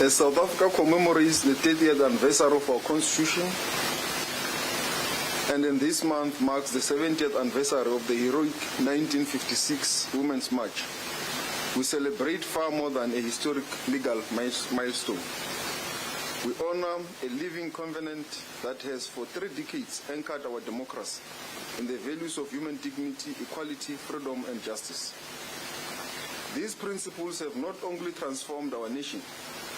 As South Africa commemorates the 30th anniversary of our Constitution, and in this month marks the 70th anniversary of the heroic 1956 Women's March, we celebrate far more than a historic legal milestone. We honor a living covenant that has for 3 decades anchored our democracy in the values of human dignity, equality, freedom, and justice. These principles have not only transformed our nation,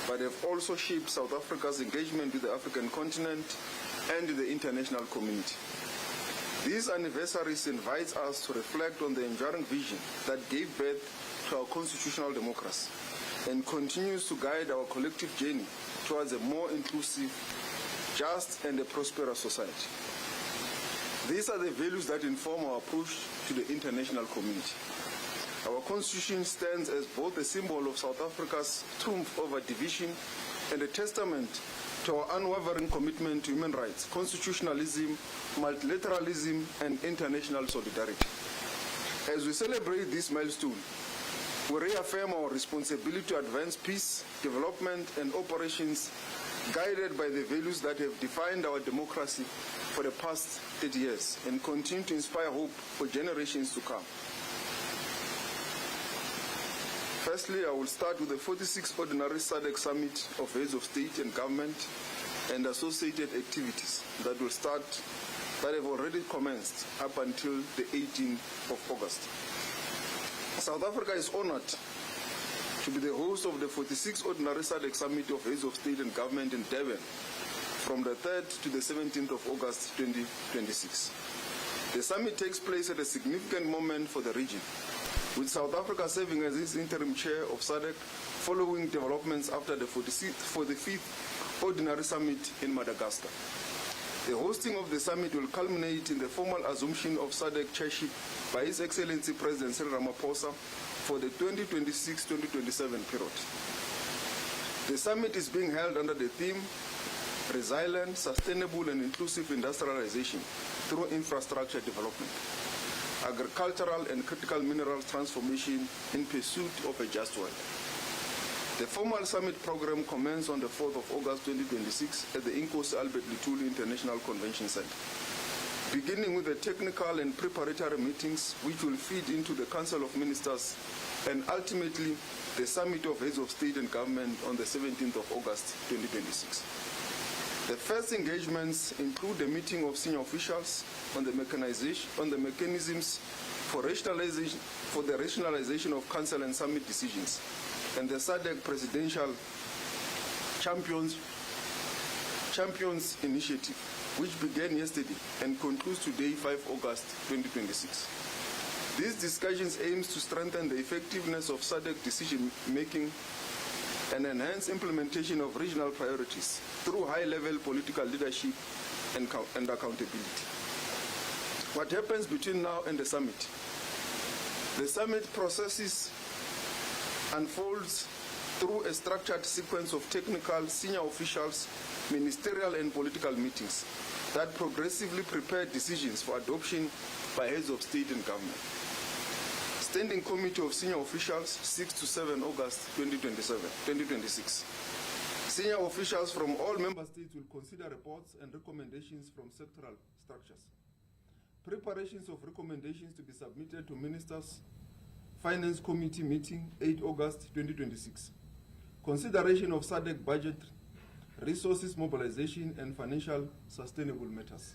but have also shaped South Africa's engagement with the African continent and the international community. These anniversaries invite us to reflect on the enduring vision that gave birth to our constitutional democracy and continues to guide our collective journey towards a more inclusive, just, and a prosperous society. These are the values that inform our approach to the international community. Our Constitution stands as both a symbol of South Africa's triumph over division and a testament to our unwavering commitment to human rights, constitutionalism, multilateralism, and international solidarity. As we celebrate this milestone, we reaffirm our responsibility to advance peace, development, and operations guided by the values that have defined our democracy for the past 30 years and continue to inspire hope for generations to come. Firstly, I will start with the 46th Ordinary SADC Summit of Heads of State and Government and associated activities that have already commenced up until the 18th of August. South Africa is honored to be the host of the 46th Ordinary SADC Summit of Heads of State and Government in Durban from the 3rd to the 17th of August 2026. The summit takes place at a significant moment for the region, with South Africa serving as its interim chair of SADC following developments after the 45th Ordinary Summit in Madagascar. The hosting of the summit will culminate in the formal assumption of SADC chairship by His Excellency President Cyril Ramaphosa for the 2026-2027 period. The summit is being held under the theme Resilient, Sustainable and Inclusive Industrialization through Infrastructure Development, Agricultural and Critical Minerals Transformation in Pursuit of a Just World. The formal summit program commenced on the 4th of August 2026 at the Inkosi Albert Lutuli International Convention Center, beginning with the technical and preparatory meetings which will feed into the Council of Ministers and ultimately the Summit of Heads of State and Government on the 17th of August 2026. The first engagements include the meeting of senior officials on the mechanisms for the rationalization of Council and Summit decisions, and the SADC Presidential Champions Initiative, which began yesterday and concludes today, 5 August 2026. These discussions aims to strengthen the effectiveness of SADC decision-making and enhance implementation of regional priorities through high-level political leadership and accountability. What happens between now and the summit? The summit processes unfolds through a structured sequence of technical, senior officials, ministerial and political meetings that progressively prepare decisions for adoption by heads of state and government. Standing Committee of Senior Officials, 6 to 7 August 2026. Senior officials from all member states will consider reports and recommendations from sectoral structures. Preparations of recommendations to be submitted to Ministers' Finance Committee meeting, 8 August 2026. Consideration of SADC budget, resources mobilization, and financial sustainable matters.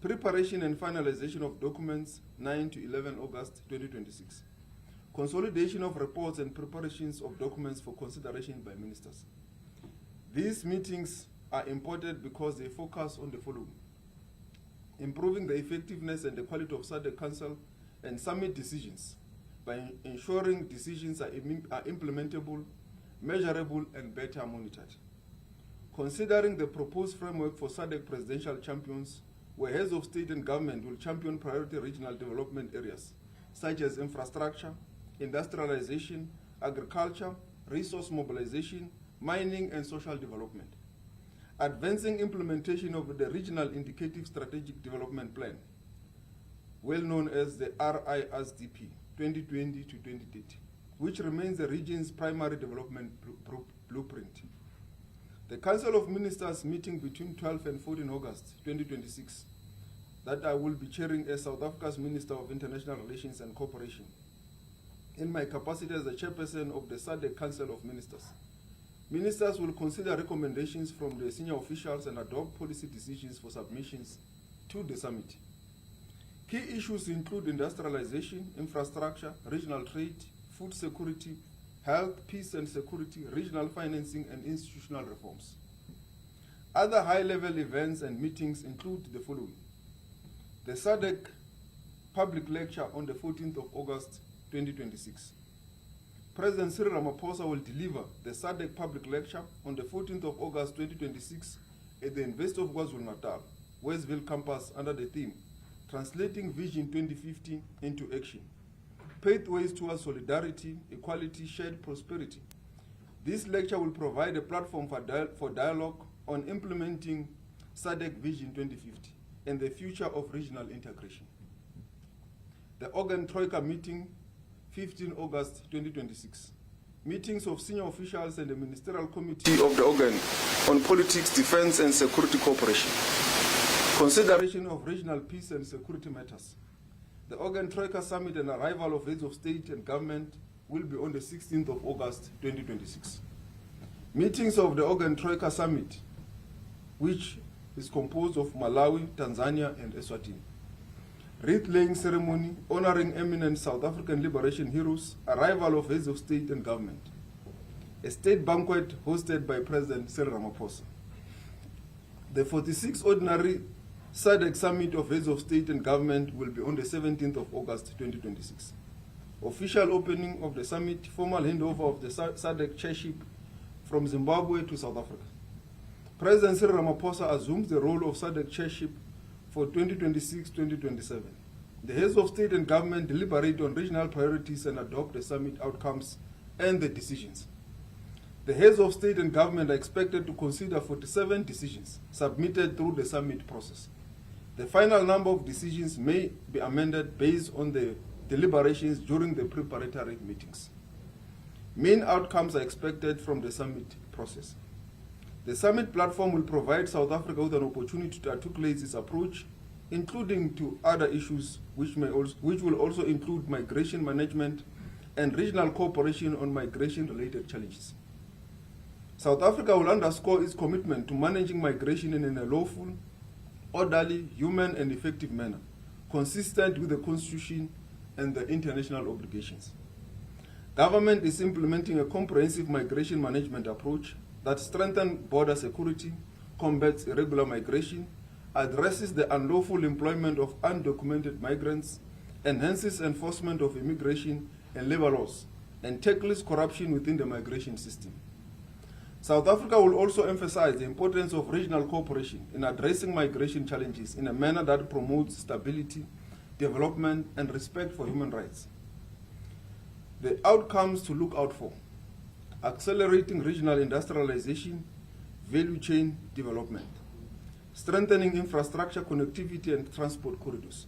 Preparation and finalization of documents, 9 to 11 August 2026. Consolidation of reports and preparations of documents for consideration by ministers. These meetings are important because they focus on the following: improving the effectiveness and the quality of SADC Council and Summit decisions by ensuring decisions are implementable, measurable, and better monitored. Considering the proposed framework for SADC presidential champions, where heads of state and government will champion priority regional development areas, such as infrastructure, industrialization, agriculture, resource mobilization, mining, and social development. Advancing implementation of the Regional Indicative Strategic Development Plan, well known as the RISDP 2020 to 2030, which remains the region's primary development blueprint. The Council of Ministers meeting between 12 and 14 August 2026, that I will be chairing as South Africa's Minister of International Relations and Cooperation, in my capacity as the chairperson of the SADC Council of Ministers. Ministers will consider recommendations from the senior officials and adopt policy decisions for submissions to the summit. Key issues include industrialization, infrastructure, regional trade, food security, health, peace and security, regional financing, and institutional reforms. Other high-level events and meetings include the following: the SADC public lecture on the 14th of August 2026. President Cyril Ramaphosa will deliver the SADC public lecture on the 14th of August 2026 at the University of KwaZulu-Natal, Westville campus, under the theme, Translating Vision 2050 into Action, Pathways Towards Solidarity, Equality, Shared Prosperity. This lecture will provide a platform for dialogue on implementing SADC Vision 2050 and the future of regional integration. The Organ Troika meeting, 15 August 2026. Meetings of senior officials and the Ministerial Committee of the Organ on Politics, Defense and Security Cooperation. Consideration of regional peace and security matters. The Organ Troika Summit and arrival of heads of state and government will be on the 16th of August 2026. Meetings of the Organ Troika Summit, which is composed of Malawi, Tanzania and Eswatini. Wreath-laying ceremony honoring eminent South African liberation heroes, arrival of heads of state and government. A state banquet hosted by President Cyril Ramaphosa. The 46th Ordinary SADC Summit of Heads of State and Government will be on the 17th of August 2026. Official opening of the summit, formal handover of the SADC chairship from Zimbabwe to South Africa. President Cyril Ramaphosa assumes the role of SADC chairship for 2026-2027. The heads of state and government deliberate on regional priorities and adopt the summit outcomes and the decisions. The heads of state and government are expected to consider 47 decisions submitted through the summit process. The final number of decisions may be amended based on the deliberations during the preparatory meetings. Main outcomes are expected from the summit process. The summit platform will provide South Africa with an opportunity to articulate its approach, including to other issues which will also include migration management and regional cooperation on migration-related challenges. South Africa will underscore its commitment to managing migration in a lawful, orderly, human and effective manner, consistent with the Constitution and the international obligations. Government is implementing a comprehensive migration management approach that strengthens border security, combats irregular migration, addresses the unlawful employment of undocumented migrants, enhances enforcement of immigration and labor laws, and tackles corruption within the migration system. South Africa will also emphasize the importance of regional cooperation in addressing migration challenges in a manner that promotes stability, development, and respect for human rights. The outcomes to look out for: accelerating regional industrialization, value chain development, strengthening infrastructure connectivity and transport corridors,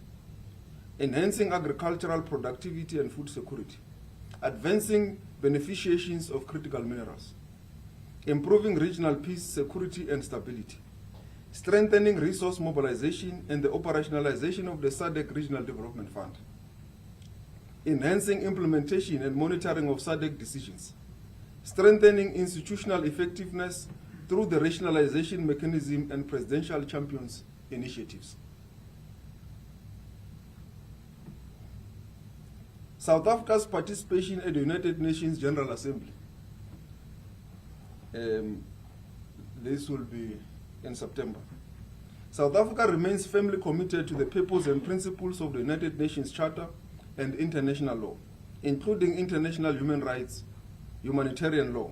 enhancing agricultural productivity and food security, advancing beneficiations of critical minerals, improving regional peace, security and stability, strengthening resource mobilization and the operationalization of the SADC Regional Development Fund, enhancing implementation and monitoring of SADC decisions, strengthening institutional effectiveness through the rationalization mechanism and presidential champions initiatives. South Africa's participation at the United Nations General Assembly. This will be in September. South Africa remains firmly committed to the purpose and principles of the United Nations Charter and international law, including international human rights, humanitarian law.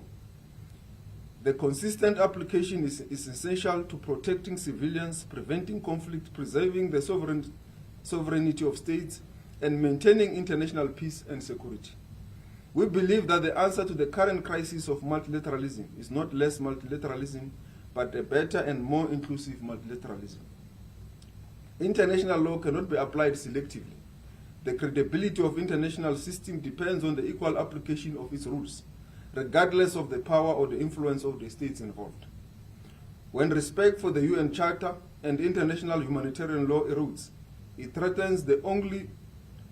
The consistent application is essential to protecting civilians, preventing conflict, preserving the sovereignty of states, and maintaining international peace and security. We believe that the answer to the current crisis of multilateralism is not less multilateralism, but a better and more inclusive multilateralism. International law cannot be applied selectively. The credibility of international system depends on the equal application of its rules. regardless of the power or the influence of the states involved. When respect for the UN Charter and international humanitarian law erodes, it threatens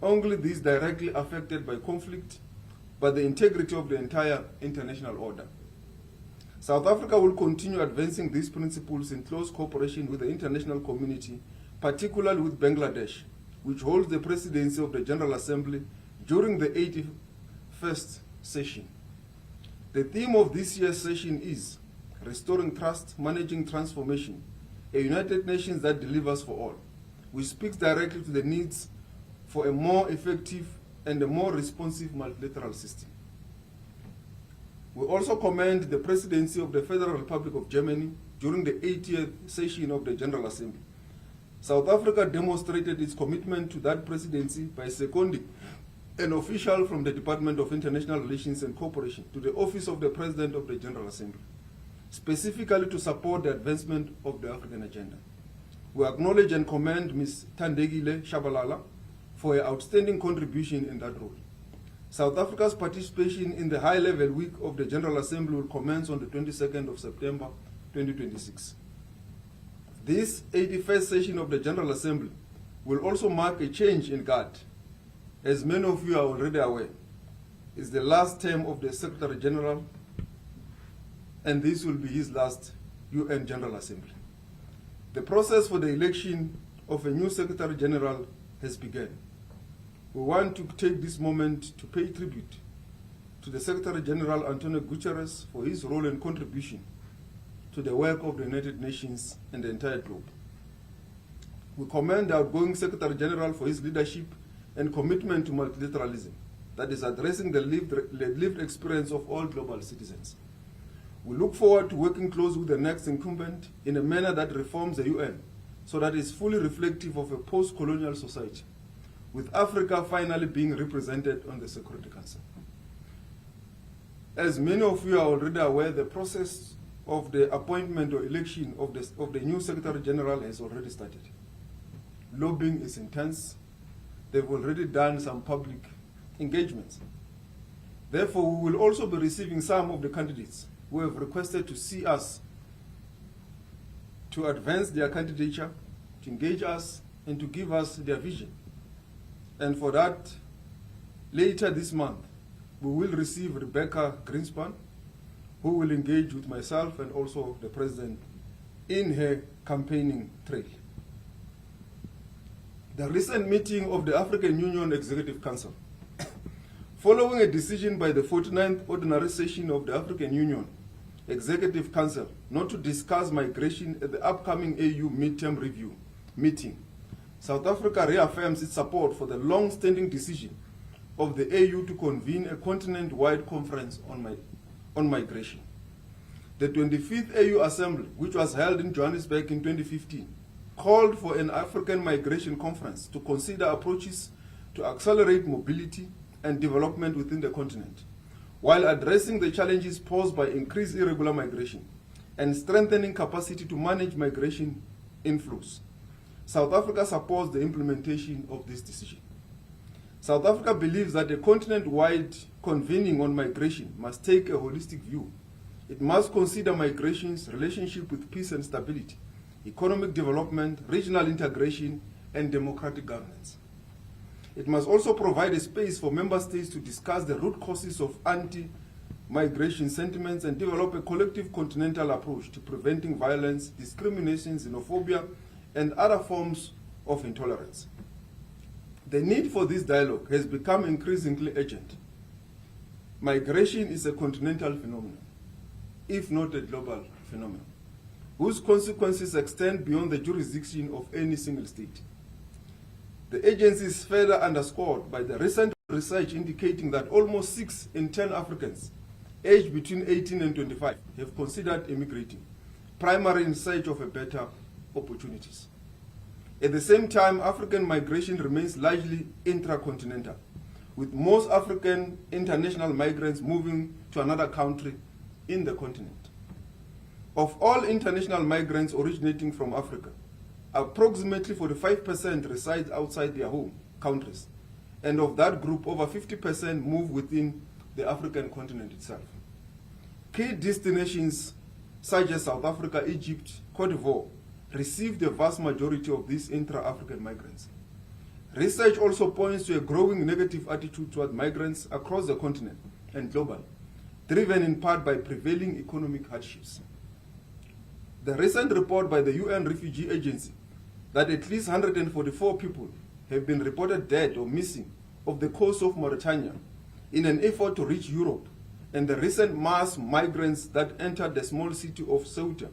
only these directly affected by conflict, but the integrity of the entire international order. South Africa will continue advancing these principles in close cooperation with the international community, particularly with Bangladesh, which holds the presidency of the General Assembly during the 81st session. The theme of this year's session is Restoring Trust, Managing Transformation, a United Nations that delivers for all, which speaks directly to the needs for a more effective and a more responsive multilateral system. We also commend the presidency of the Federal Republic of Germany during the 80th session of the General Assembly. South Africa demonstrated its commitment to that presidency by seconding an official from the Department of International Relations and Cooperation to the Office of the President of the General Assembly, specifically to support the advancement of the African agenda. We acknowledge and commend Ms. Thandegile Shabalala for her outstanding contribution in that role. South Africa's participation in the high-level week of the General Assembly will commence on the 22nd of September 2026. This 81st session of the General Assembly will also mark a change in guard. As many of you are already aware, it's the last term of the Secretary General, and this will be his last UN General Assembly. The process for the election of a new Secretary General has begun. We want to take this moment to pay tribute to the Secretary General Antonio Guterres for his role and contribution to the work of the United Nations and the entire globe. We commend the outgoing Secretary General for his leadership and commitment to multilateralism that is addressing the lived experience of all global citizens. We look forward to working closely with the next incumbent in a manner that reforms the UN so that it is fully reflective of a post-colonial society, with Africa finally being represented on the Security Council. As many of you are already aware, the process of the appointment or election of the new Secretary General has already started. Lobbying is intense. They've already done some public engagements. Therefore, we will also be receiving some of the candidates who have requested to see us to advance their candidature, to engage us, and to give us their vision. And for that, later this month, we will receive Rebecca Greenspan, who will engage with myself and also the President in her campaigning trail. The recent meeting of the African Union Executive Council, following a decision by the 49th Ordinary Session of the African Union Executive Council not to discuss migration at the upcoming AU midterm review meeting, South Africa reaffirms its support for the long-standing decision of the AU to convene a continent-wide conference on migration. The 25th AU Assembly, which was held in Johannesburg in 2015, called for an African Migration Conference to consider approaches to accelerate mobility and development within the continent, while addressing the challenges posed by increased irregular migration and strengthening capacity to manage migration inflows. South Africa supports the implementation of this decision. South Africa believes that a continent-wide convening on migration must take a holistic view. It must consider migration's relationship with peace and stability, economic development, regional integration, and democratic governance. It must also provide a space for member states to discuss the root causes of anti-migration sentiments and develop a collective continental approach to preventing violence, discrimination, xenophobia, and other forms of intolerance. The need for this dialogue has become increasingly urgent. Migration is a continental phenomenon, if not a global phenomenon, whose consequences extend beyond the jurisdiction of any single state. The agency is further underscored by the recent research indicating that almost 6 in 10 Africans aged between 18 and 25 have considered immigrating, primarily in search of better opportunities. At the same time, African migration remains largely intracontinental, with most African international migrants moving to another country in the continent. Of all international migrants originating from Africa, approximately 45% reside outside their home countries, and of that group, over 50% move within the African continent itself. Key destinations such as South Africa, Egypt, Cote d'Ivoire receive the vast majority of these intra-African migrants. Research also points to a growing negative attitude toward migrants across the continent and globally, driven in part by prevailing economic hardships. The recent report by the UN Refugee Agency that at least 144 people have been reported dead or missing off the coast of Mauritania in an effort to reach Europe, and the recent mass migrants that entered the small city of Ceuta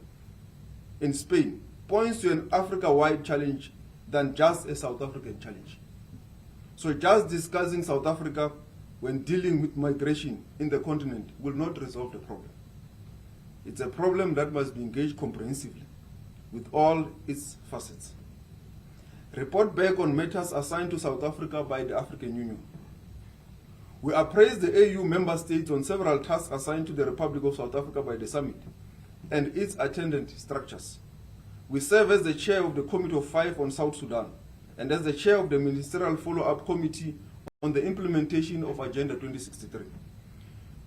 in Spain points to an Africa-wide challenge than just a South African challenge. So just discussing South Africa when dealing with migration in the continent will not resolve the problem. It's a problem that must be engaged comprehensively with all its facets. Report back on matters assigned to South Africa by the African Union. We appraised the AU member states on several tasks assigned to the Republic of South Africa by the summit and its attendant structures. We serve as the chair of the Committee of Five on South Sudan and as the chair of the Ministerial Follow-up Committee on the implementation of Agenda 2063.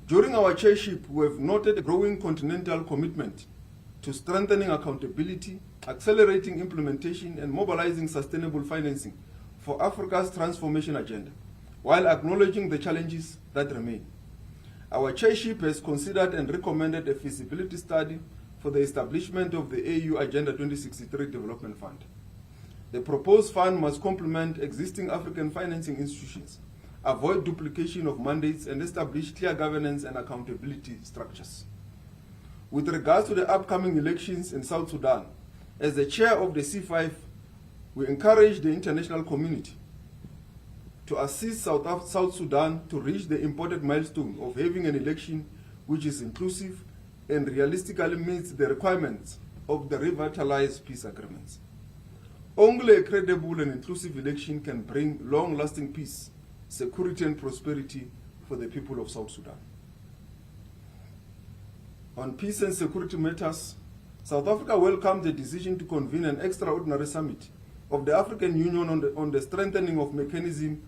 During our chairship, we have noted a growing continental commitment to strengthening accountability, accelerating implementation, and mobilizing sustainable financing for Africa's transformation agenda, while acknowledging the challenges that remain. Our chairship has considered and recommended a feasibility study for the establishment of the AU Agenda 2063 Development Fund. The proposed fund must complement existing African financing institutions, avoid duplication of mandates, and establish clear governance and accountability structures. With regards to the upcoming elections in South Sudan, as the chair of the C5, we encourage the international community to assist South Sudan to reach the important milestone of having an election which is inclusive and realistically meets the requirements of the revitalized peace agreements. Only a credible and inclusive election can bring long-lasting peace, security, and prosperity for the people of South Sudan. On peace and security matters, South Africa welcomed the decision to convene an extraordinary summit of the African Union on the strengthening of mechanism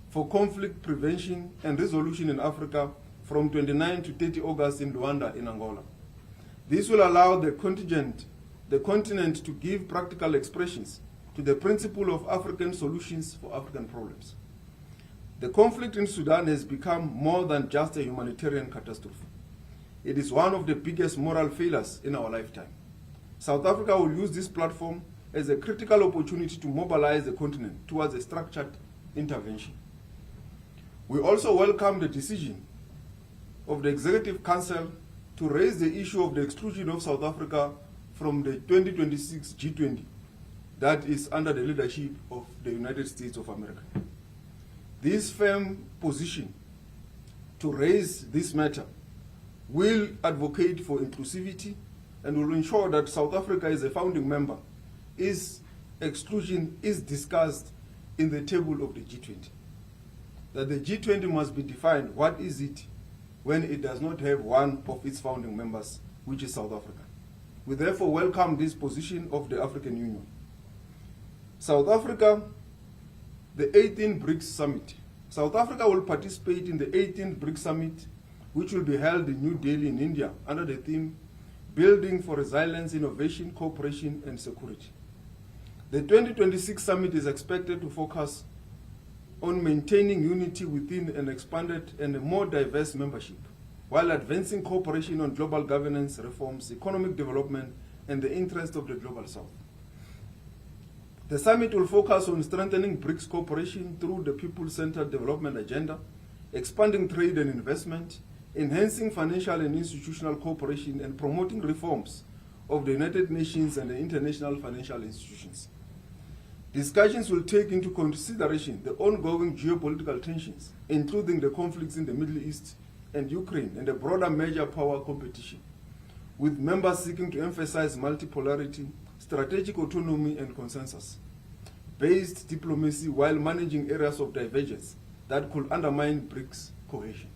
for conflict prevention and resolution in Africa from 29 to 30 August in Luanda in Angola. This will allow the continent to give practical expressions to the principle of African solutions for African problems. The conflict in Sudan has become more than just a humanitarian catastrophe. It is one of the biggest moral failures in our lifetime. South Africa will use this platform as a critical opportunity to mobilize the continent towards a structured intervention. We also welcome the decision of the Executive Council to raise the issue of the exclusion of South Africa from the 2026 G20 that is under the leadership of the United States of America. This firm position to raise this matter will advocate for inclusivity and will ensure that South Africa, as a founding member, exclusion is discussed in the table of the G20. That the G20 must be defined, what is it, when it does not have one of its founding members, which is South Africa. We therefore welcome this position of the African Union. South Africa, the 18th BRICS Summit. South Africa will participate in the 18th BRICS Summit, which will be held in New Delhi in India under the theme, Building for Resilience, Innovation, Cooperation and Security. The 2026 summit is expected to focus on maintaining unity within an expanded and a more diverse membership, while advancing cooperation on global governance reforms, economic development, and the interest of the Global South. The summit will focus on strengthening BRICS cooperation through the people-centered development agenda, expanding trade and investment, enhancing financial and institutional cooperation, and promoting reforms of the United Nations and the international financial institutions. Discussions will take into consideration the ongoing geopolitical tensions, including the conflicts in the Middle East and Ukraine, and the broader major power competition, with members seeking to emphasize multipolarity, strategic autonomy, and consensus-based diplomacy while managing areas of divergence that could undermine BRICS cohesion.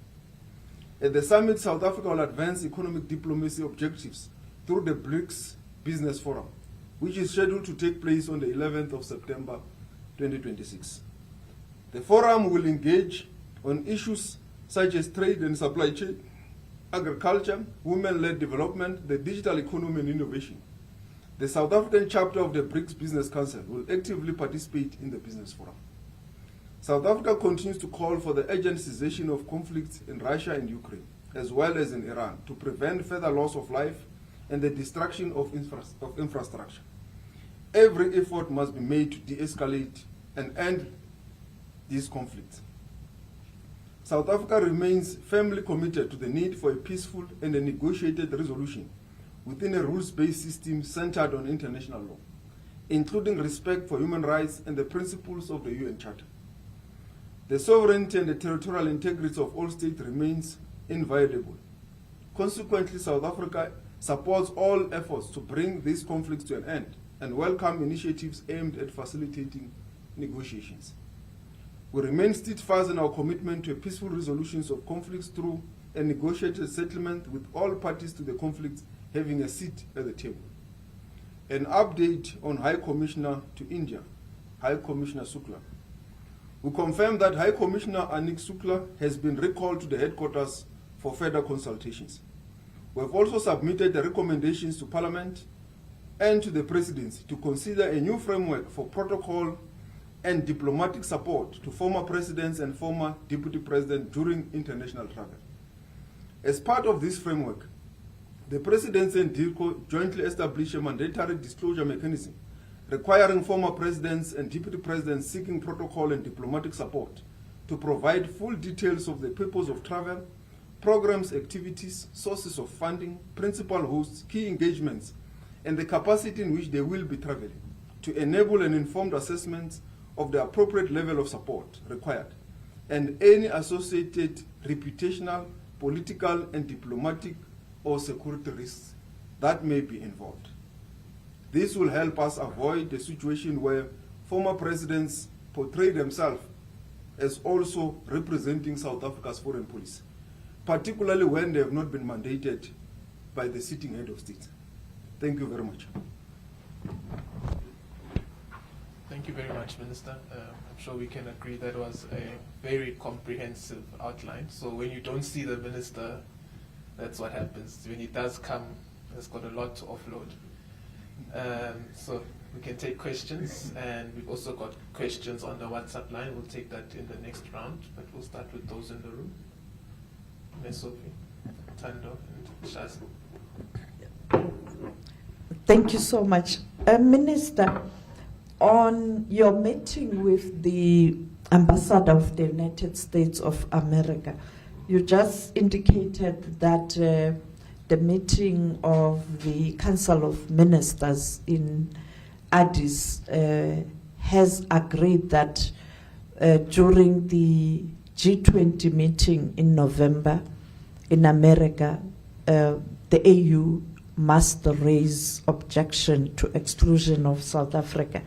At the summit, South Africa will advance economic diplomacy objectives through the BRICS Business Forum, which is scheduled to take place on the 11th of September 2026. The forum will engage on issues such as trade and supply chain, agriculture, women-led development, the digital economy and innovation. The South African chapter of the BRICS Business Council will actively participate in the Business Forum. South Africa continues to call for the urgent cessation of conflicts in Russia and Ukraine, as well as in Iran, to prevent further loss of life and the destruction of infrastructure. Every effort must be made to de-escalate and end these conflicts. South Africa remains firmly committed to the need for a peaceful and a negotiated resolution within a rules-based system centered on international law, including respect for human rights and the principles of the UN Charter. The sovereignty and the territorial integrity of all states remains inviolable. Consequently, South Africa supports all efforts to bring these conflicts to an end and welcome initiatives aimed at facilitating negotiations. We remain steadfast in our commitment to a peaceful resolution of conflicts through a negotiated settlement with all parties to the conflicts having a seat at the table. An update on High Commissioner to India, High Commissioner Shukla. We confirm that High Commissioner Anik Shukla has been recalled to the headquarters for further consultations. We have also submitted the recommendations to Parliament and to the Presidency to consider a new framework for protocol and diplomatic support to former presidents and former deputy presidents during international travel. As part of this framework, the Presidency and DIRCO jointly established a mandatory disclosure mechanism requiring former presidents and deputy presidents seeking protocol and diplomatic support to provide full details of the purpose of travel, programs, activities, sources of funding, principal hosts, key engagements, and the capacity in which they will be traveling to enable an informed assessment of the appropriate level of support required and any associated reputational, political, and diplomatic or security risks that may be involved. This will help us avoid a situation where former presidents portray themselves as also representing South Africa's foreign policy, particularly when they have not been mandated by the sitting head of state. Thank you very much. Thank you very much, Minister. I'm sure we can agree that was a very comprehensive outline. So when you don't see the Minister, that's what happens. When he does come, he's got a lot to offload. So we can take questions, and we've also got questions on the WhatsApp line. We'll take that in the next round, but we'll start with those in the room. Ms. Sophie, Tando, and Shaz. Thank you so much. Minister, on your meeting with the Ambassador of the United States of America, you just indicated that the meeting of the Council of Ministers in Addis has agreed that during the G20 meeting in November in America, the AU must raise objection to exclusion of South Africa.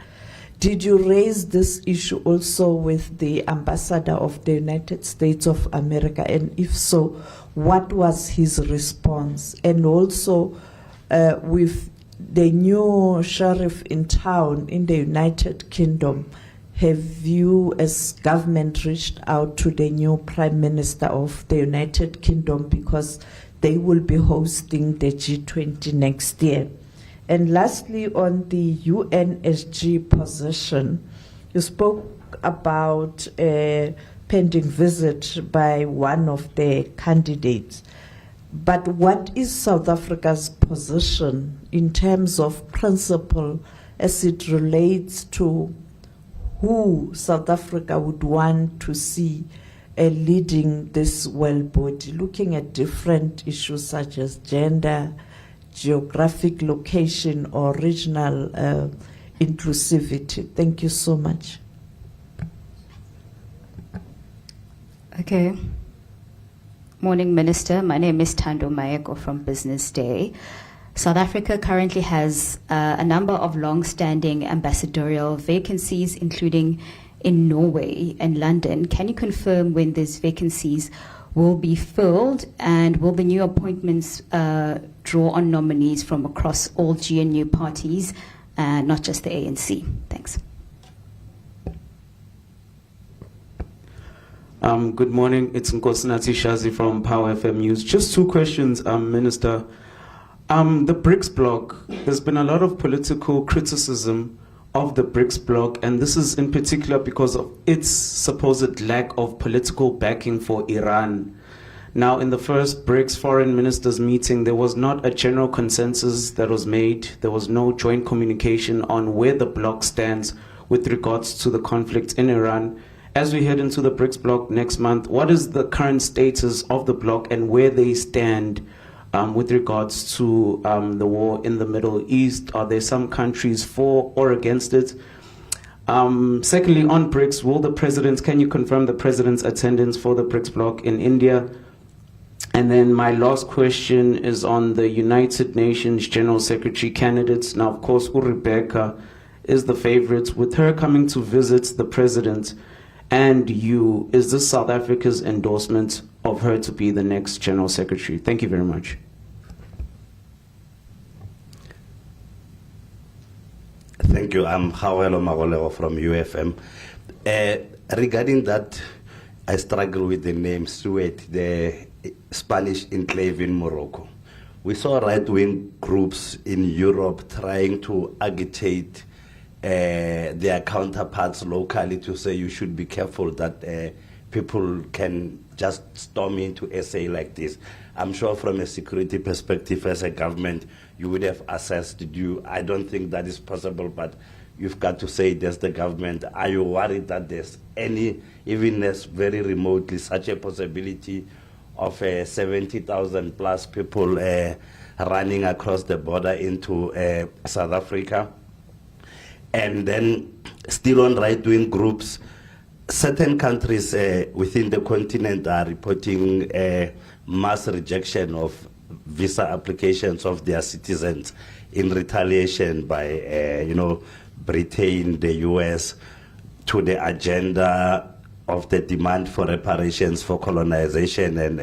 Did you raise this issue also with the Ambassador of the United States of America? And if so, what was his response? And also, with the new sheriff in town in the United Kingdom, have you as government reached out to the new Prime Minister of the United Kingdom, because they will be hosting the G20 next year? And lastly, on the UNSG position, you spoke about a pending visit by one of the candidates. But what is South Africa's position in terms of principle as it relates to who South Africa would want to see leading this world body, looking at different issues such as gender, geographic location, or regional inclusivity? Thank you so much. Okay. Morning, Minister. My name is Thando Mayeko from Business Day. South Africa currently has a number of long-standing ambassadorial vacancies, including in Norway and London. Can you confirm when these vacancies will be filled, and will the new appointments draw on nominees from across all GNU parties, not just the ANC? Thanks. Good morning. It's Nkosinathi Shazi from Power FM News. Just two questions, Minister. The BRICS bloc, there's been a lot of political criticism of the BRICS bloc, and this is in particular because of its supposed lack of political backing for Iran. Now, in the first BRICS foreign ministers meeting, there was not a general consensus that was made. There was no joint communication on where the bloc stands with regards to the conflict in Iran. As we head into the BRICS bloc next month, what is the current status of the bloc and where they stand with regards to the war in the Middle East? Are there some countries for or against it? Secondly, on BRICS, can you confirm the president's attendance for the BRICS bloc in India? And then my last question is on the United Nations General Secretary candidates. Now, of course, Rebecca is the favorite. With her coming to visit the president and you, is this South Africa's endorsement of her to be the next General Secretary? Thank you very much. Thank you. I'm Hawelo Magolego from UFM. Regarding that, I struggle with the name Suez, the Spanish enclave in Morocco. We saw right-wing groups in Europe trying to agitate their counterparts locally to say you should be careful that people can just storm into SA like this. I'm sure from a security perspective as a government, you would have assessed due. I don't think that is possible, but you've got to say there's the government. Are you worried that there's any, even as very remotely, such a possibility of 70,000 plus people running across the border into South Africa? And then still on right-wing groups, certain countries within the continent are reporting mass rejection of visa applications of their citizens in retaliation by, Britain, the US, to the agenda of the demand for reparations for colonization and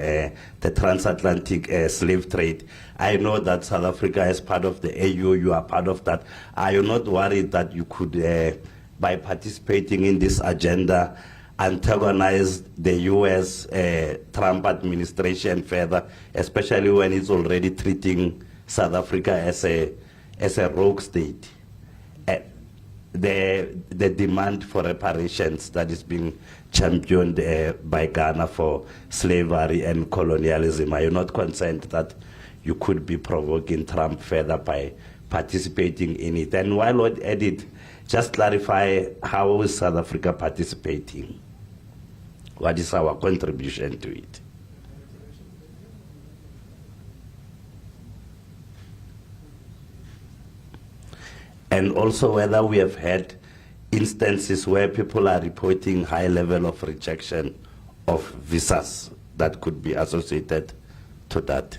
the transatlantic slave trade. I know that South Africa is part of the AU, you are part of that. Are you not worried that you could, by participating in this agenda, antagonize the US Trump administration further, especially when it's already treating South Africa as a rogue state? The demand for reparations that is being championed by Ghana for slavery and colonialism, are you not concerned that you could be provoking Trump further by participating in it? And while at it, just clarify, how is South Africa participating? What is our contribution to it? And also whether we have had instances where people are reporting high level of rejection of visas that could be associated to that.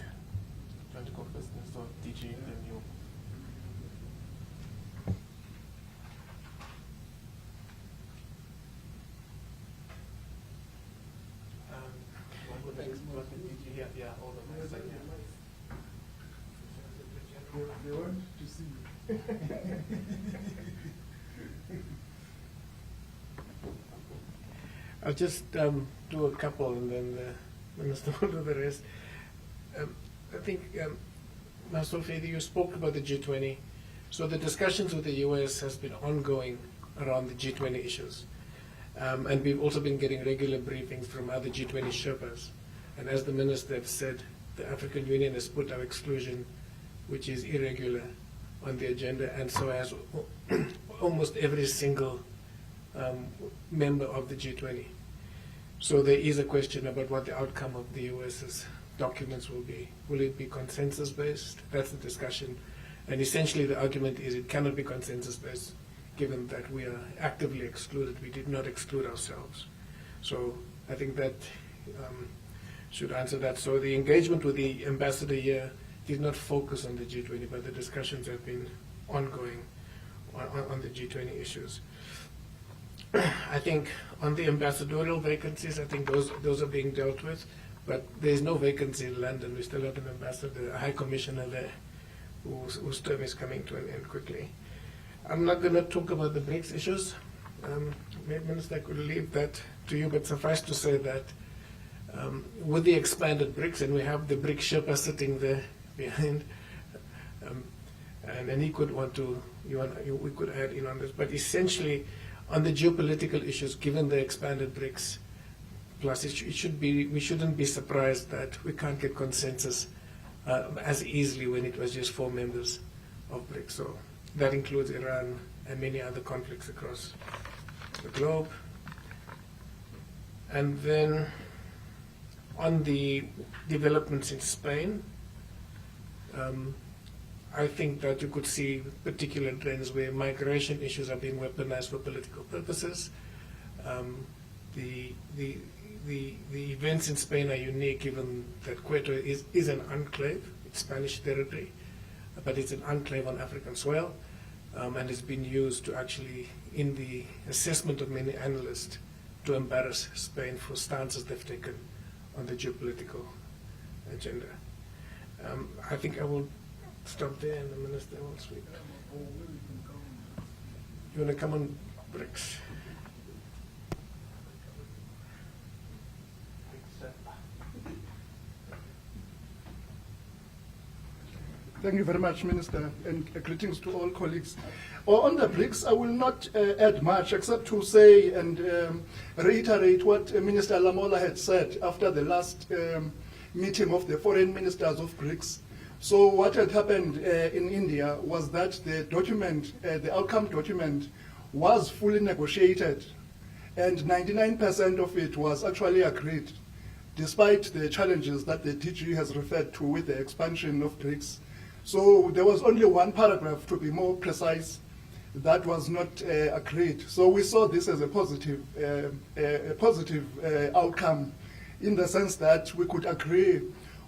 I'll just do a couple and then the Minister will do the rest. I think, Master Fedi, you spoke about the G20. So the discussions with the US has been ongoing around the G20 issues. And we've also been getting regular briefings from other G20 Sherpas. And as the Minister said, the African Union has put our exclusion, which is irregular, on the agenda, and so has almost every single member of the G20. So there is a question about what the outcome of the US's documents will be. Will it be consensus-based? That's the discussion. And essentially the argument is it cannot be consensus-based, given that we are actively excluded. We did not exclude ourselves. So I think that should answer that. So the engagement with the ambassador here did not focus on the G20, but the discussions have been ongoing on the G20 issues. I think on the ambassadorial vacancies, I think those are being dealt with, but there's no vacancy in London. We still have an ambassador, a high commissioner there, whose term is coming to an end quickly. I'm not going to talk about the BRICS issues. Maybe Minister could leave that to you, but suffice to say that with the expanded BRICS, and we have the BRICS Sherpa sitting there behind, and he could want to, we could add in on this, but essentially on the geopolitical issues, given the expanded BRICS, plus we shouldn't be surprised that we can't get consensus as easily when it was just 4 members of BRICS. So that includes Iran and many other conflicts across the globe. And then on the developments in Spain, I think that you could see particular trends where migration issues are being weaponized for political purposes. The events in Spain are unique, given that Quito is an enclave. It's Spanish territory, but it's an enclave on African soil, and it's been used to actually, in the assessment of many analysts, to embarrass Spain for stances they've taken on the geopolitical agenda. I think I will stop there, and the Minister will speak. You want to come on BRICS? Thank you very much, Minister, and greetings to all colleagues. On the BRICS, I will not add much except to say and reiterate what Minister Lamola had said after the last meeting of the foreign ministers of BRICS. So what had happened in India was that the document, the outcome document, was fully negotiated, and 99% of it was actually agreed, despite the challenges that the DG has referred to with the expansion of BRICS. So there was only one paragraph, to be more precise, that was not agreed. So we saw this as a positive outcome, in the sense that we could agree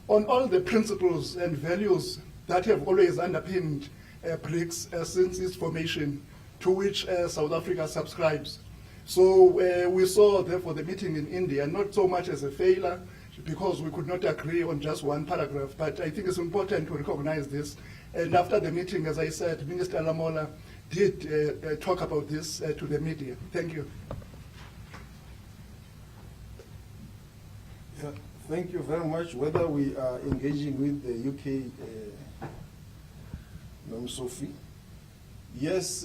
on all the principles and values that have always underpinned BRICS since its formation, to which South Africa subscribes. So we saw, therefore, the meeting in India not so much as a failure, because we could not agree on just one paragraph, but I think it's important to recognize this. And after the meeting, as I said, Minister Lamola did talk about this to the media. Thank you. Yeah, thank you very much. Whether we are engaging with the UK, Ma'am Sophie, yes,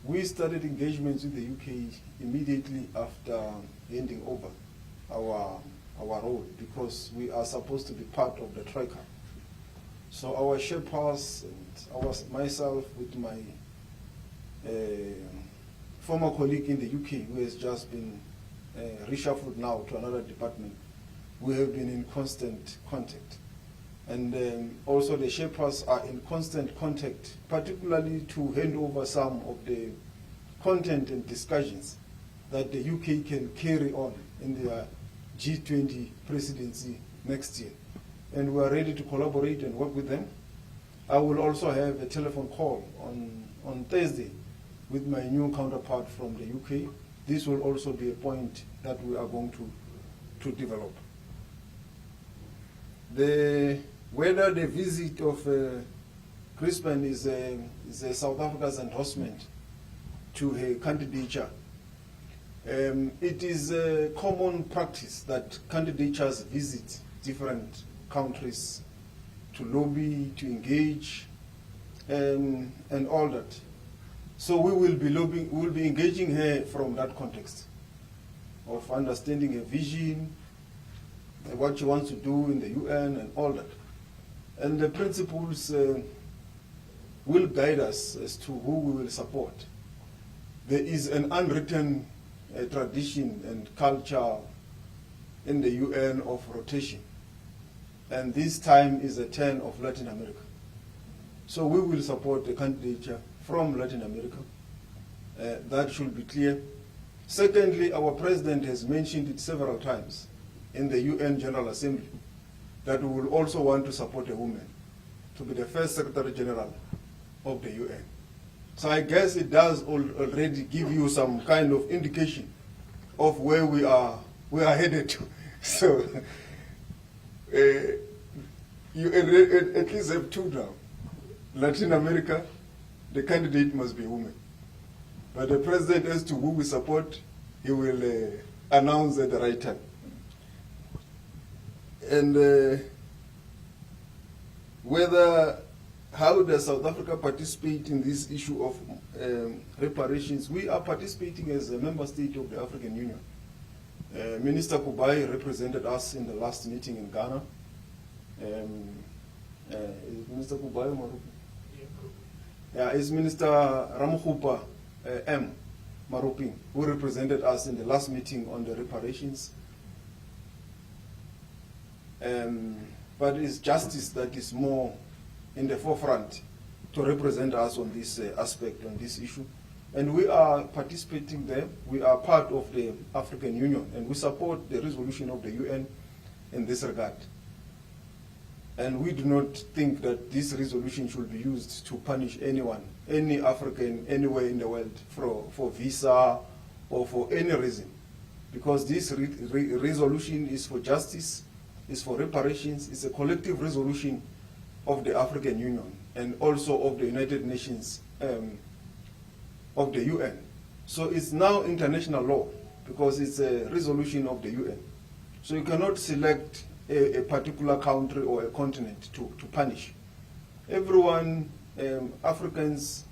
we started engagements with the UK immediately after handing over our role, because we are supposed to be part of the Troika. So our Sherpas and myself with my former colleague in the UK, who has just been reshuffled now to another department, we have been in constant contact. And also the Sherpas are in constant contact, particularly to hand over some of the content and discussions that the UK can carry on in their G20 presidency next year. And we are ready to collaborate and work with them. I will also have a telephone call on Thursday with my new counterpart from the UK. This will also be a point that we are going to develop. Whether the visit of Crispin is South Africa's endorsement to her candidature, it is a common practice that candidatures visit different countries to lobby, to engage, and all that. So we will be lobbying, we will be engaging her from that context of understanding her vision, what she wants to do in the UN and all that. And the principles will guide us as to who we will support. There is an unwritten tradition and culture in the UN of rotation. And this time is a turn of Latin America. So we will support the candidature from Latin America. That should be clear. Secondly, our president has mentioned it several times in the UN General Assembly that we will also want to support a woman to be the first Secretary General of the UN. So I guess it does already give you some kind of indication of where we are headed to. So you at least have two now. Latin America, the candidate must be a woman. But the president, as to who we support, he will announce at the right time. And how does South Africa participate in this issue of reparations? We are participating as a member state of the African Union. Minister Kubai represented us in the last meeting in Ghana. Is Minister Kubai Marupi? Yeah, is Minister Ramokhupa M. Marupin, who represented us in the last meeting on the reparations. But it's justice that is more in the forefront to represent us on this aspect, on this issue. And we are participating there. We are part of the African Union, and we support the resolution of the UN in this regard. And we do not think that this resolution should be used to punish anyone, any African, anywhere in the world, for visa or for any reason. Because this resolution is for justice, is for reparations, it's a collective resolution of the African Union and also of the United Nations, of the UN. So it's now international law because it's a resolution of the UN. So you cannot select a particular country or a continent to punish. Everyone, Africans,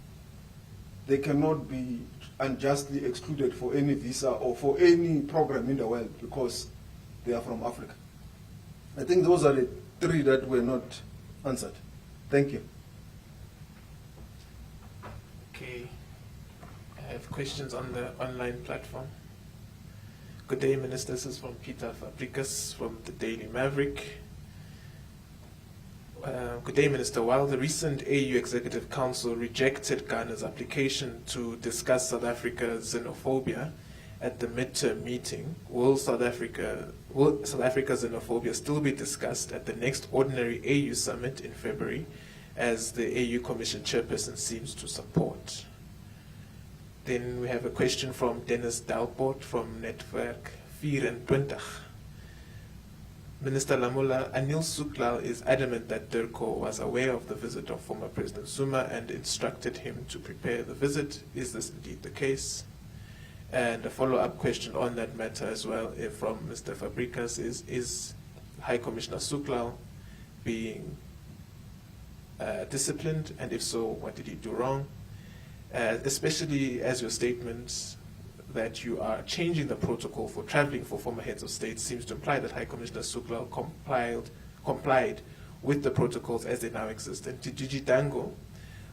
they cannot be unjustly excluded for any visa or for any program in the world because they are from Africa. I think those are the three that were not answered. Thank you. Okay. I have questions on the online platform. Good day, Minister. This is from Peter Fabricus from the Daily Maverick. Good day, Minister. While the recent AU Executive Council rejected Ghana's application to discuss South Africa's xenophobia at the midterm meeting, will South Africa's xenophobia still be discussed at the next ordinary AU summit in February, as the AU Commission chairperson seems to support? Then we have a question from Dennis Dalport from Network 24. Minister Lamola, Anil Suklal is adamant that Durko was aware of the visit of former President Zuma and instructed him to prepare the visit. Is this indeed the case? And a follow-up question on that matter as well from Mr. Fabricas is High Commissioner Suklal being disciplined, and if so, what did he do wrong? Especially as your statement that you are changing the protocol for traveling for former heads of state seems to imply that High Commissioner Suklal complied with the protocols as they now exist. And to Gigi Dango,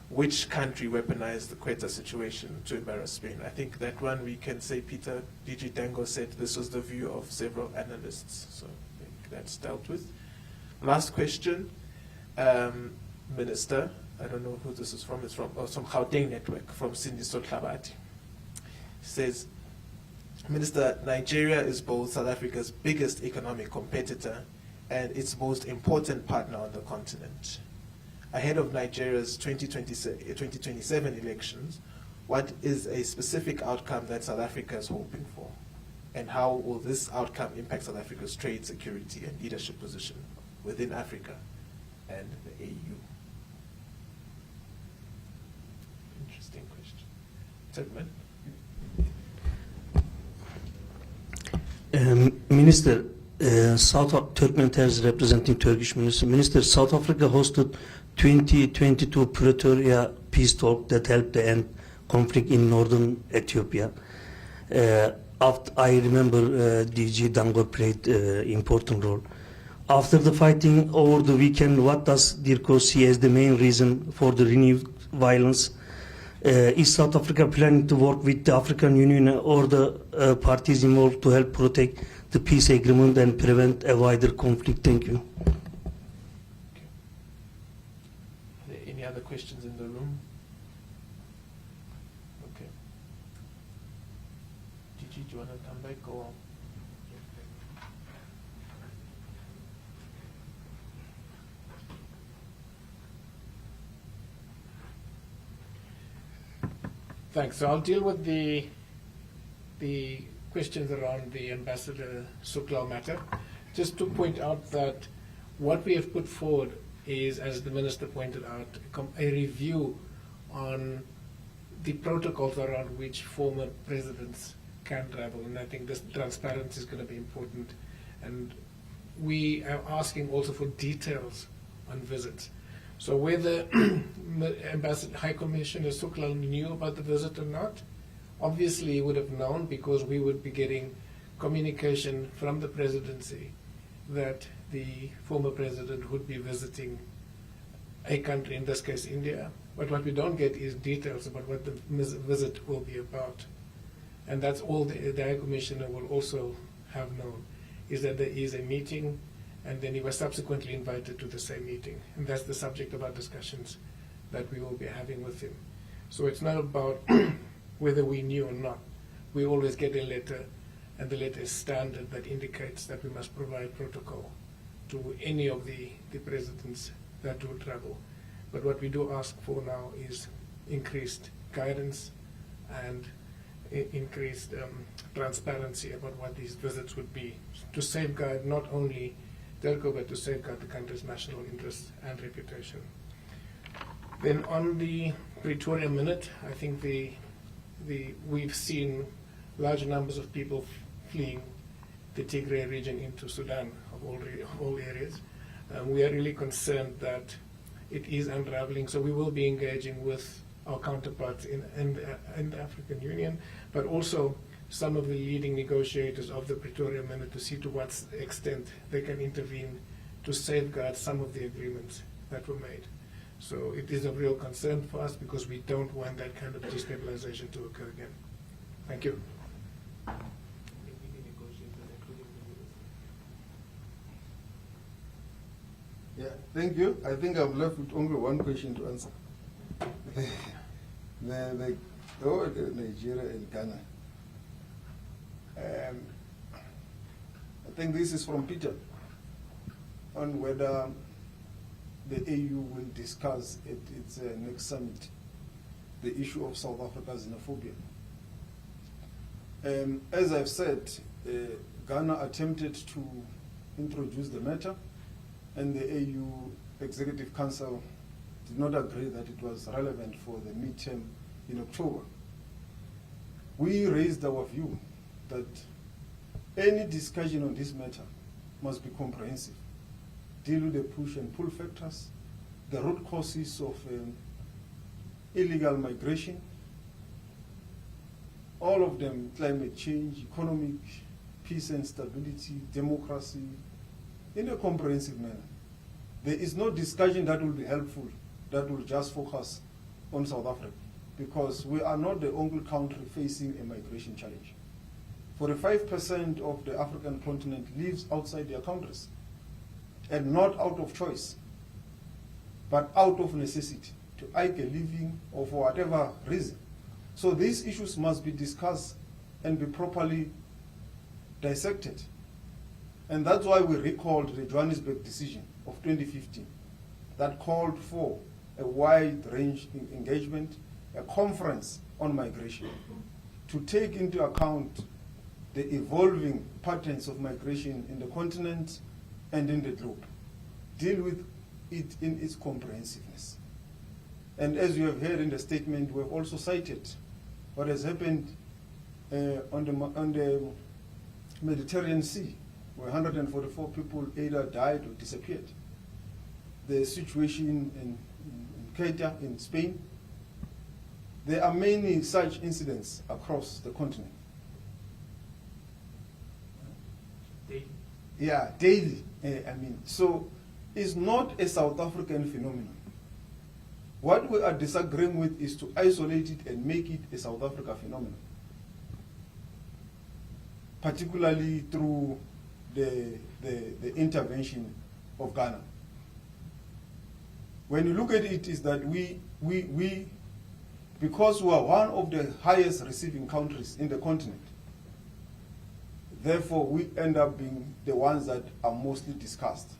which country weaponized the Quetta situation to embarrass Spain? I think that one we can say, Peter, Gigi Dango said this was the view of several analysts. So I think that's dealt with. Last question, Minister. I don't know who this is from. It's from some Gauteng network from Cindy Sotlabati. Says, Minister, Nigeria is both South Africa's biggest economic competitor and its most important partner on the continent. Ahead of Nigeria's 2027 elections, what is a specific outcome that South Africa is hoping for? And how will this outcome impact South Africa's trade, security, and leadership position within Africa and the AU? Interesting question. Turkmen? Minister, Turkmen is representing Turkish Minister. Minister, South Africa hosted 2022 Pretoria peace talk that helped to end conflict in northern Ethiopia. I remember DG Dango played important role. After the fighting over the weekend, what does DIRCO see as the main reason for the renewed violence? Is South Africa planning to work with the African Union or the parties involved to help protect the peace agreement and prevent a wider conflict? Thank you. Okay. Are there any other questions in the room? Okay. Gigi, do you want to come back or? Thanks. So I'll deal with the questions around the Ambassador Suklal matter. Just to point out that what we have put forward is, as the Minister pointed out, a review on the protocols around which former presidents can travel, and I think this transparency is going to be important. And we are asking also for details on visits. So whether Ambassador High Commissioner Suklal knew about the visit or not, obviously he would have known, because we would be getting communication from the presidency that the former president would be visiting a country, in this case India. But what we don't get is details about what the visit will be about. And that's all the High Commissioner will also have known, is that there is a meeting, and then he was subsequently invited to the same meeting. And that's the subject of our discussions that we will be having with him. So it's not about whether we knew or not. We always get a letter, and the letter is standard that indicates that we must provide protocol to any of the presidents that will travel. But what we do ask for now is increased guidance and increased transparency about what these visits would be, to safeguard not only DIRCO, but to safeguard the country's national interests and reputation. Then on the Pretoria Minute, I think we've seen large numbers of people fleeing the Tigray region into Sudan, of all areas. We are really concerned that it is unraveling, so we will be engaging with our counterparts in the African Union, but also some of the leading negotiators of the Pretoria Minute to see to what extent they can intervene to safeguard some of the agreements that were made. So it is a real concern for us, because we don't want that kind of destabilization to occur again. Thank you. Yeah, thank you. I think I'm left with only one question to answer. Nigeria and Ghana. I think this is from Peter, on whether the AU will discuss at its next summit the issue of South Africa's xenophobia. As I've said, Ghana attempted to introduce the matter, and the AU Executive Council did not agree that it was relevant for the midterm in October. We raised our view that any discussion on this matter must be comprehensive, deal with the push and pull factors, the root causes of illegal migration, all of them: climate change, economic, peace and stability, democracy, in a comprehensive manner. There is no discussion that will be helpful that will just focus on South Africa, because we are not the only country facing a migration challenge. 45% of the African continent lives outside their countries, and not out of choice, but out of necessity, to eke a living or for whatever reason. So these issues must be discussed and be properly dissected. And that's why we recalled the Johannesburg decision of 2015 that called for a wide-range engagement, a conference on migration, to take into account the evolving patterns of migration in the continent and in the globe, deal with it in its comprehensiveness. And as you have heard in the statement, we have also cited what has happened on the Mediterranean Sea, where 144 people either died or disappeared. The situation in Ceuta in Spain. There are many such incidents across the continent. Daily. Yeah, daily. So it's not a South African phenomenon. What we are disagreeing with is to isolate it and make it a South Africa phenomenon, particularly through the intervention of Ghana. When you look at it, is that we because we are one of the highest receiving countries in the continent, therefore we end up being the ones that are mostly discussed.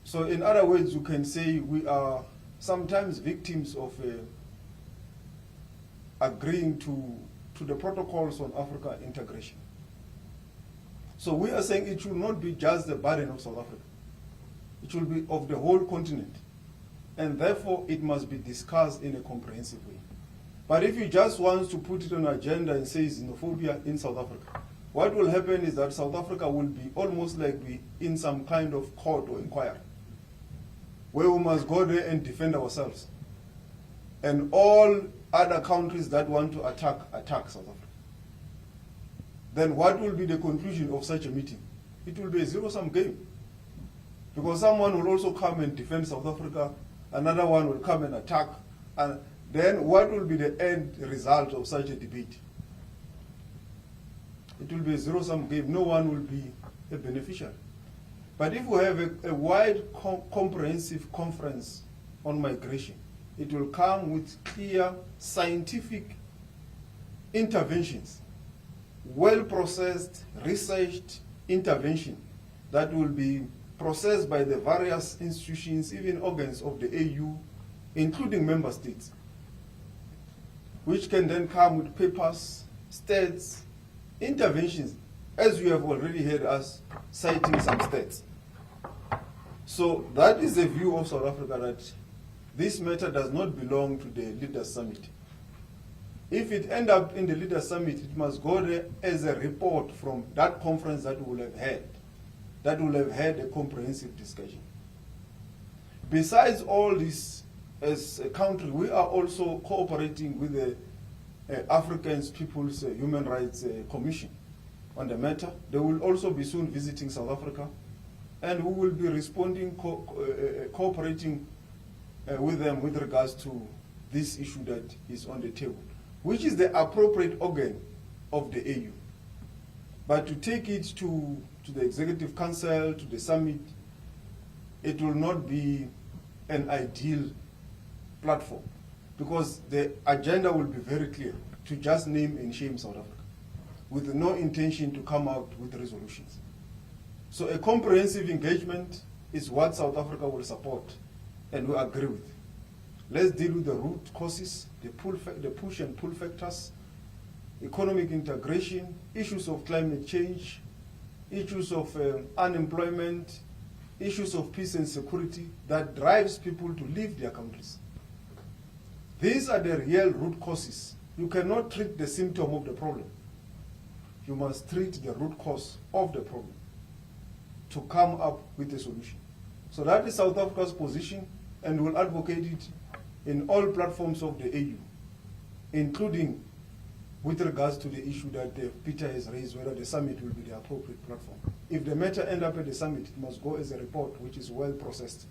So in other words, you can say we are sometimes victims of agreeing to the protocols on Africa integration. So we are saying it should not be just the burden of South Africa. It will be of the whole continent. and therefore it must be discussed in a comprehensive way. But if you just want to put it on an agenda and say xenophobia in South Africa, what will happen is that South Africa will be almost like we in some kind of court or inquiry, where we must go there and defend ourselves. And all other countries that want to attack South Africa. Then what will be the conclusion of such a meeting? It will be a zero-sum game. Because someone will also come and defend South Africa, another one will come and attack, and then what will be the end result of such a debate? It will be a zero-sum game. No one will be a beneficiary. But if we have a wide, comprehensive conference on migration, it will come with clear scientific interventions, well-processed, researched intervention that will be processed by the various institutions, even organs of the AU, including member states, which can then come with papers, stats, interventions, as you have already heard us citing some stats. So that is the view of South Africa, that this matter does not belong to the Leaders Summit. If it ends up in the Leaders Summit, it must go there as a report from that conference that we will have had, that will have had a comprehensive discussion. Besides all this, as a country, we are also cooperating with the African People's Human Rights Commission on the matter. They will also be soon visiting South Africa, and we will be responding, cooperating with them with regards to this issue that is on the table, which is the appropriate organ of the AU. But to take it to the Executive Council, to the summit, it will not be an ideal platform, because the agenda will be very clear, to just name and shame South Africa, with no intention to come out with resolutions. So a comprehensive engagement is what South Africa will support, and we agree with. Let's deal with the root causes, the push and pull factors, economic integration, issues of climate change, issues of unemployment, issues of peace and security that drives people to leave their countries. These are the real root causes. You cannot treat the symptom of the problem. You must treat the root cause of the problem to come up with a solution. So that is South Africa's position, and we'll advocate it in all platforms of the AU, including with regards to the issue that Peter has raised, whether the summit will be the appropriate platform. If the matter ends up at the summit, it must go as a report which is well processed,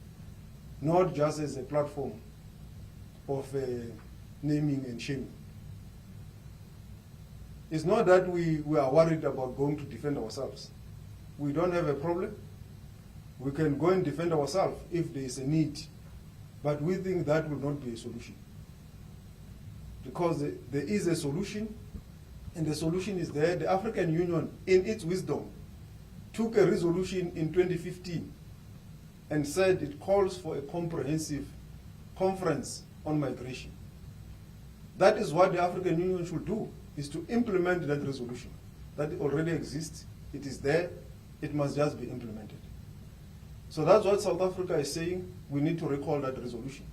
not just as a platform of naming and shaming. It's not that we are worried about going to defend ourselves. We don't have a problem. We can go and defend ourselves if there is a need, but we think that will not be a solution. Because there is a solution, and the solution is there. The African Union, in its wisdom, took a resolution in 2015 and said it calls for a comprehensive conference on migration. That is what the African Union should do, is to implement that resolution. That already exists, it is there, it must just be implemented. So that's what South Africa is saying. We need to recall that resolution.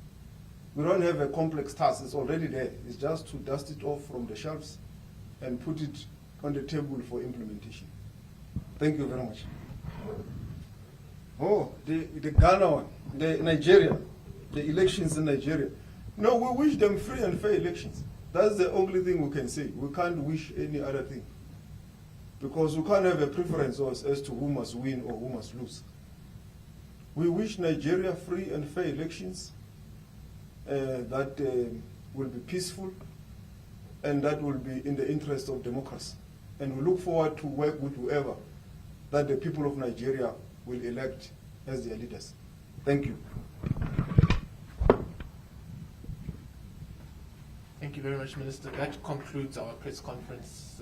We don't have a complex task, it's already there. It's just to dust it off from the shelves and put it on the table for implementation. Thank you very much. Oh, the Ghana one, the Nigeria, the elections in Nigeria. No, we wish them free and fair elections. That's the only thing we can say. We can't wish any other thing, because we can't have a preference as to who must win or who must lose. We wish Nigeria free and fair elections that will be peaceful and that will be in the interest of democracy. And we look forward to work with whoever that the people of Nigeria will elect as their leaders. Thank you. Thank you very much, Minister. That concludes our press conference,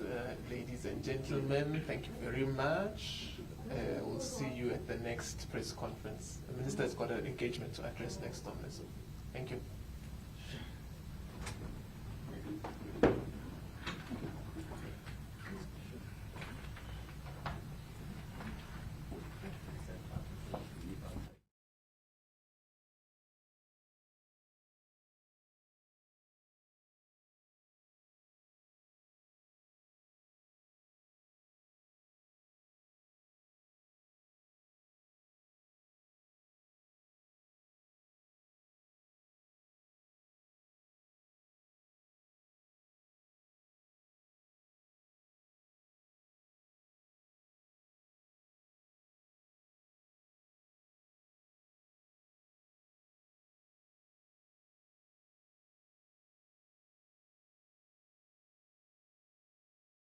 ladies and gentlemen. Thank you very much. We'll see you at the next press conference. The Minister has got an engagement to address next on this. Thank you.